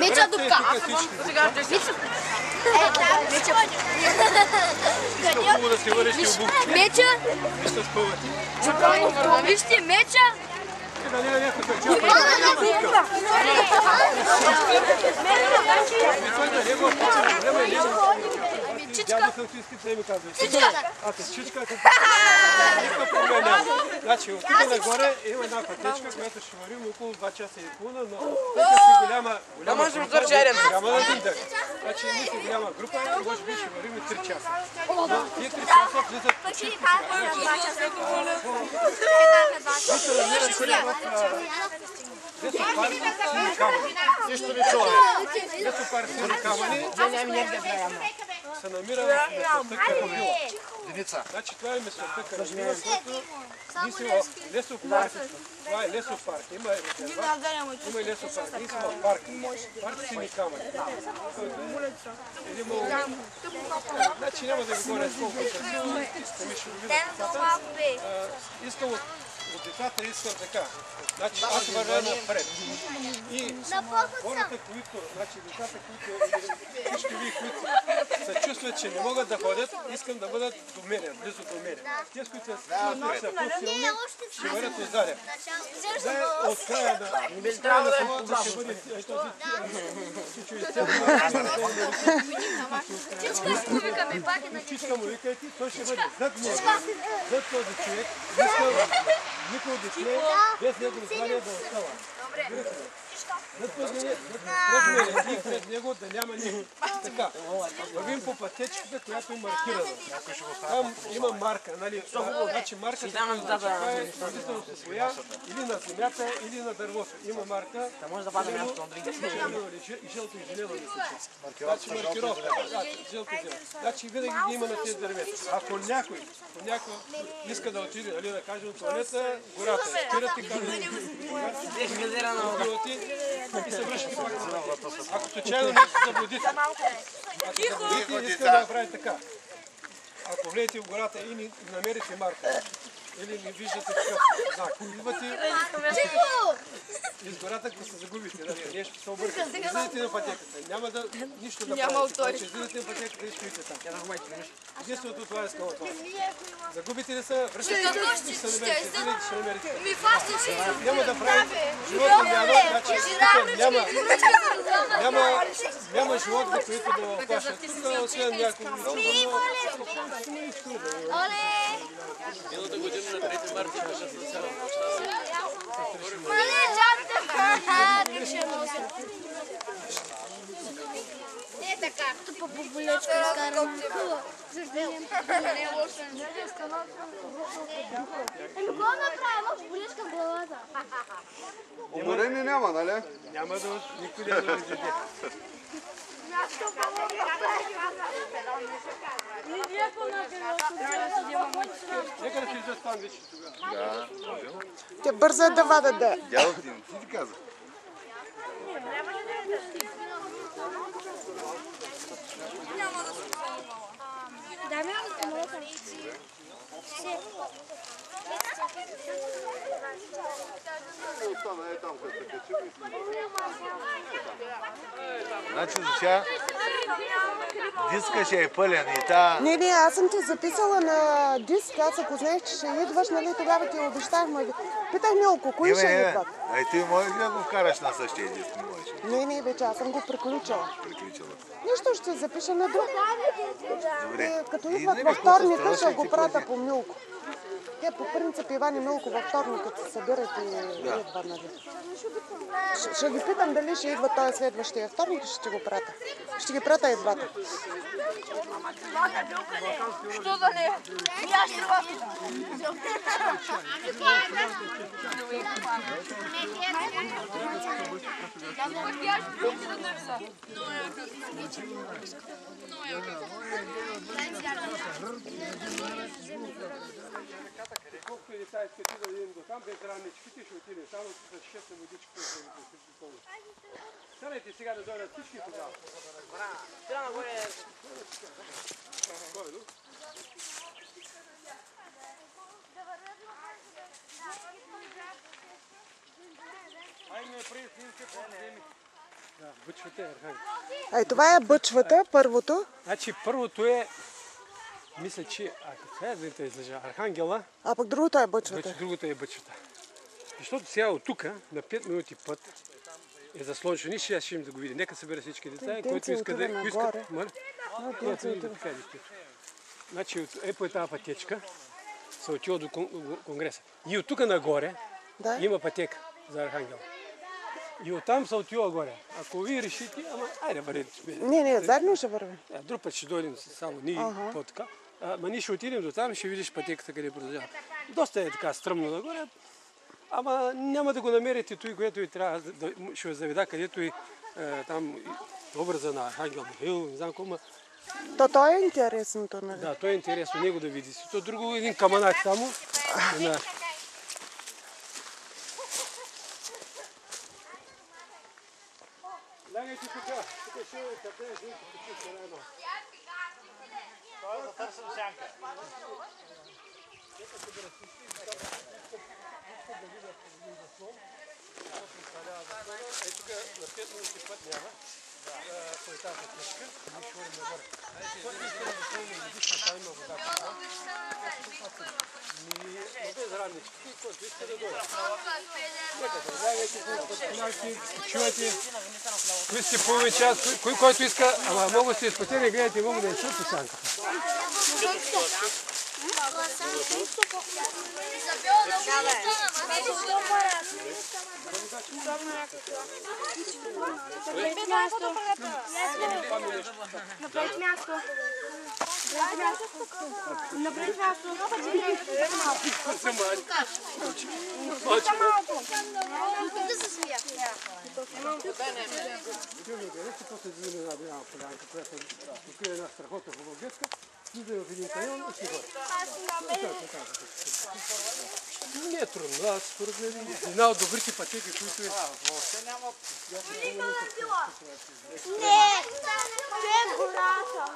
Меча дупка. Меча. Вижте, меча. Чичка. Никакъв проблем няма. Значи, оттук нагоре има една пътечка, която ще вървим около 2 часа и половина, но тъй като си голяма група, няма да един дъх. Значи, ние си голяма група и може би ще вървим 3 часа. Но тия 3 часа влизат по всичко. Вие се намирате в лесопарк Сини камъни. Нищо не чува. Лесопарк Сини камъни се намира в местността Карамила. Значи това е местността Карамила, което ние сме в лесопарк. Това е лесопарк. Има и лесопарк. Ние сме в парк. Парк Сини камъни. Значи няма да ви говоря с колко красиво. Сами ще го видите. Искам от децата искам така. Значи аз вървя напред. И хората, които, значи децата, които, всички вие, които се чувстват, че не могат да ходят, искам да бъдат до мене, близо до мене. Тези, които са по-силни, ще вървят отзаде. От края на селото ще бъде този Чичка му викайте, той ще бъде зад него, зад този човек. Никой дете без негово знание да остава. Пред него да няма никой. Така, вървим по пътечката, която е маркирана. Там има марка, нали? Значи марка това е производителност от боя или на земята, или на дървото. Има марка. И жълто и зелено мисля. Значи маркировка. Жълто и зелено. Значи винаги ги има на тези дървета. Ако някой иска да отиде, нали, да кажем от туалета, гората. Спирате, казвате, и се връщате пак. Ако случайно не се заблудите, искам да направите така. Ако влезете в гората и не намерите марка, или не виждате такъв знак, идвате из гората, като се загубите, нещо се объркате. Излизате на пътеката, няма да нищо да правите. Излизате на пътеката и стоите там. Единственото това е скала това. Загубите ли са, връщате и ще намерите. Няма да правите животно няма животни, които да опашат. Тук освен някои миналата година на 3 марта имаше специално. Е така. Тук по булечка изкарам. Какво направя? Булечка в главата. Уморени няма, нали? Няма да никой да изяде. Нека да си изяде там вече тогава. Те бързат да вадат да. Дядо ти, ти каза. Значи за сега диска ще е пълен и та... Не, аз съм ти записала на диск, аз ако знаех, че ще идваш, нали, тогава ти обещахме. Питах Милко, кои ще идват? Ай, ти може ли да го вкараш на същия диск? Не, вече, аз съм го приключила. Приключила. Нищо, ще запиша на друг. Добре. Като идват във вторника, ще го прата по Милко. Те по принцип Иван и Милко във вторника се събират и идват, нали. Ще ги питам дали ще идват този следващия вторник и ще го прата. Ще ги прата и двата. Що да не? Я ще вас Колкото и деца искате да видим до там, без раничките ще отидем. Само с 6 водичките за да се припълни. Станете сега да дойдат всички тогава. Айде, преди снимка, по-вземи. Да, бъчвата е Архангел. Ай, това е бъчвата, първото. Значи първото е, мисля, че, сега да те излъжа, Архангела, А пък другото е бъчвата. другото е бъчвата. Защото сега от тук, на 5 минути път, е заслончено. Ще аз ще им да го видя. Нека събера всички деца, който иска да... Значи е по тази пътечка, се отива до Конгреса. И от тук нагоре има пътека за Архангела. И оттам се отива горе. Ако вие решите, ама айде бъдете. Не, заедно ще вървим. Друг път ще дойдем само ние по-така. Ама ние ще отидем до там и ще видиш пътеката къде продължава. Доста е така стръмно нагоре, ама няма да го намерите той, което и трябва, ще ви заведа, където и там образа на Архангел Михаил, не знам колко. То е интересното, нали? Да, то е интересно него да види. То друго един каманак само. Лягайте тук. Тук ще е къде, ще е едно. Това е да търсим сянка. Е, тук на 5 минути път няма. По тази пътечка. Ние ще ходим нагоре. Път искаме да сложим водичка, там има вода. Без ранички, който иска да дойде. Нека да лягайте, чувайте. Кои сте половин час, който иска, ама мога да се изпътели, гледайте, мога да е също сянката. После движим една голяма полянка, която е една страхотна хубава детска. Влизаме в един каньон и си ходи. Не е трудно, аз според мен една от добрите пътеки, които е... Въобще няма... Не, това е гората.